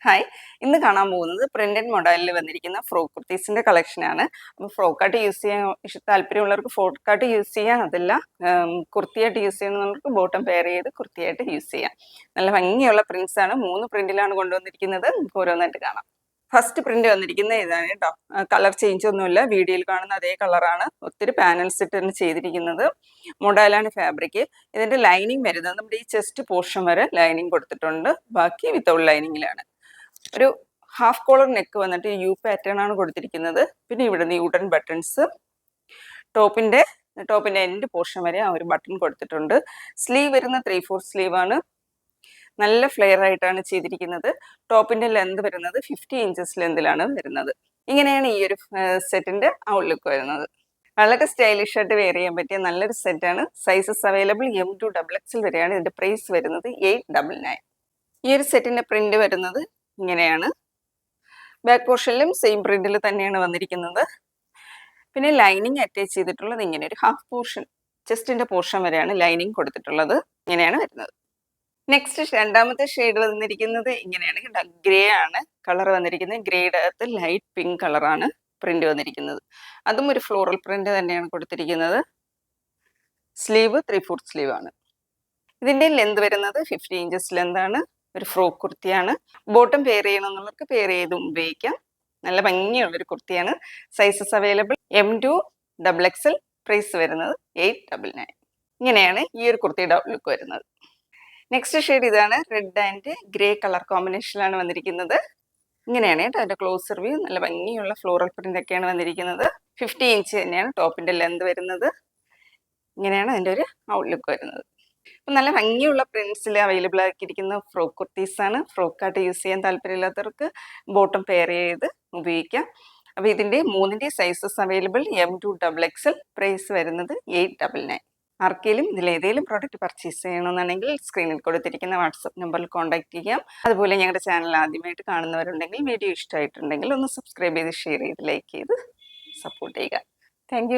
Hi, ഇന്ന് കാണാൻ പോകുന്നത് പ്രിന്റഡ് മോഡലിൽ വന്നിരിക്കുന്ന ഫ്രോക്ക് കുർത്തീസിന്റെ കളക്ഷനാണ്. അപ്പോൾ ഫ്രോക്കായിട്ട് യൂസ് ചെയ്യാൻ താല്പര്യമുള്ളവർക്ക് ഫ്രോക്കായിട്ട് യൂസ് ചെയ്യാം, അതല്ല കുർത്തിയായിട്ട് യൂസ് ചെയ്യുന്നവർക്ക് ബോട്ടം പെയർ ചെയ്ത് കുർത്തിയായിട്ട് യൂസ് ചെയ്യാം. നല്ല ഭംഗിയുള്ള പ്രിന്റ്സ് ആണ്, 3 പ്രിന്റിലാണ് കൊണ്ടുവന്നിരിക്കുന്നത്. നമുക്ക് ഓരോന്നായിട്ട് കാണാം. ഫസ്റ്റ് പ്രിന്റ് വന്നിരിക്കുന്നത് ഇതാണ് കേട്ടോ. കളർ ചേഞ്ച് ഒന്നുമില്ല, വീഡിയോയിൽ കാണുന്ന അതേ കളറാണ്. ഒത്തിരി പാനൽസ് ഇട്ടാണ് ചെയ്തിരിക്കുന്നത്. മൊഡാലാണ് ഫാബ്രിക്. ഇതിന്റെ ലൈനിങ് വരുന്നത് നമ്മുടെ ഈ ചെസ്റ്റ് പോർഷൻ വരെ ലൈനിങ് കൊടുത്തിട്ടുണ്ട്, ബാക്കി വിത്തൗട്ട് ലൈനിങ്ങിലാണ്. ഒരു ഹാഫ് കോളർ നെക്ക് വന്നിട്ട് യു പാറ്റേൺ ആണ് കൊടുത്തിരിക്കുന്നത്. പിന്നെ ഇവിടെ ന്യൂട്ടൺ ബട്ടൺസ്, ടോപ്പിന്റെ എൻഡ് പോർഷൻ വരെ ആ ഒരു ബട്ടൺ കൊടുത്തിട്ടുണ്ട്. സ്ലീവ് വരുന്ന 3/4 സ്ലീവ് ആണ്. നല്ല ഫ്ലെയർ ആയിട്ടാണ് ചെയ്തിരിക്കുന്നത്. ടോപ്പിന്റെ ലെന്ത് വരുന്നത് 50 ഇഞ്ചസ് ലെന്തിലാണ് വരുന്നത്. ഇങ്ങനെയാണ് ഈ ഒരു സെറ്റിന്റെ ഔട്ട്ലുക്ക് വരുന്നത്. വളരെ സ്റ്റൈലിഷ് ആയിട്ട് വെയർ ചെയ്യാൻ പറ്റിയ നല്ലൊരു സെറ്റാണ്. Sizes available M to XXL വരെയാണ്. ഇതിന്റെ പ്രൈസ് വരുന്നത് 899. ഈ ഒരു സെറ്റിന്റെ പ്രിന്റ് വരുന്നത് ഇങ്ങനെയാണ്. ബാക്ക് പോർഷനിലും സെയിം പ്രിന്റിൽ തന്നെയാണ് വന്നിരിക്കുന്നത്. പിന്നെ ലൈനിങ് അറ്റാച്ച് ചെയ്തിട്ടുള്ളത് ഇങ്ങനെ ഒരു ഹാഫ് പോർഷൻ, ചെസ്റ്റിന്റെ പോർഷൻ വരെയാണ് ലൈനിങ് കൊടുത്തിട്ടുള്ളത്. ഇങ്ങനെയാണ് വരുന്നത്. നെക്സ്റ്റ് രണ്ടാമത്തെ ഷെയ്ഡ് വന്നിരിക്കുന്നത് ഇങ്ങനെയാണ്. ഗ്രേ ആണ് കളർ വന്നിരിക്കുന്നത്. ഗ്രേയുടെ അകത്ത് ലൈറ്റ് പിങ്ക് കളറാണ് പ്രിന്റ് വന്നിരിക്കുന്നത്. അതും ഒരു ഫ്ലോറൽ പ്രിന്റ് തന്നെയാണ് കൊടുത്തിരിക്കുന്നത്. സ്ലീവ് 3/4 സ്ലീവ് ആണ്. ഇതിന്റെ ലെന്ത് വരുന്നത് 50 ഇഞ്ചസ് ലെന്താണ്. ഒരു ഫ്രോക്ക് കുർത്തിയാണ്. ബോട്ടം പെയർ ചെയ്യണമെന്നുള്ളവർക്ക് പെയർ ചെയ്തും ഉപയോഗിക്കാം. നല്ല ഭംഗിയുള്ളൊരു കുർത്തിയാണ്. Sizes available M to XXL. Price വരുന്നത് 899. ഇങ്ങനെയാണ് ഈ ഒരു കുർത്തിയുടെ ലുക്ക് വരുന്നത്. നെക്സ്റ്റ് ഷെയ്ഡ് ഇതാണ്. റെഡ് ആൻഡ് ഗ്രേ കളർ കോമ്പിനേഷനിലാണ് വന്നിരിക്കുന്നത്. ഇങ്ങനെയാണ് കേട്ടോ അതിന്റെ ക്ലോസർ വ്യൂ. നല്ല ഭംഗിയുള്ള ഫ്ലോറൽ പ്രിന്റ് ഒക്കെയാണ് വന്നിരിക്കുന്നത്. 50 ഇഞ്ച് തന്നെയാണ് ടോപ്പിന്റെ ലെന്ത് വരുന്നത്. ഇങ്ങനെയാണ് അതിന്റെ ഒരു ഔട്ട്ലുക്ക് വരുന്നത്. അപ്പം നല്ല ഭംഗിയുള്ള പ്രിന്റ്സിൽ അവൈലബിൾ ആക്കിയിരിക്കുന്ന ഫ്രോക്ക് കുർത്തീസാണ്. ഫ്രോക്കായിട്ട് യൂസ് ചെയ്യാൻ താല്പര്യമില്ലാത്തവർക്ക് ബോട്ടം പെയർ ചെയ്ത് ഉപയോഗിക്കാം. അപ്പോൾ ഇതിൻ്റെ 3ന്റെ sizes available M to XXL. Price വരുന്നത് 899. ആർക്കെങ്കിലും ഇതിലേതെങ്കിലും പ്രോഡക്റ്റ് പർച്ചേസ് ചെയ്യണമെന്നുണ്ടെങ്കിൽ സ്ക്രീനിൽ കൊടുത്തിരിക്കുന്ന വാട്സപ്പ് നമ്പറിൽ കോൺടാക്ട് ചെയ്യാം. അതുപോലെ ഞങ്ങളുടെ ചാനൽ ആദ്യമായിട്ട് കാണുന്നവരുണ്ടെങ്കിൽ വീഡിയോ ഇഷ്ടമായിട്ടുണ്ടെങ്കിൽ ഒന്ന് സബ്സ്ക്രൈബ് ചെയ്ത് ഷെയർ ചെയ്ത് ലൈക്ക് ചെയ്ത് സപ്പോർട്ട് ചെയ്യുക. താങ്ക്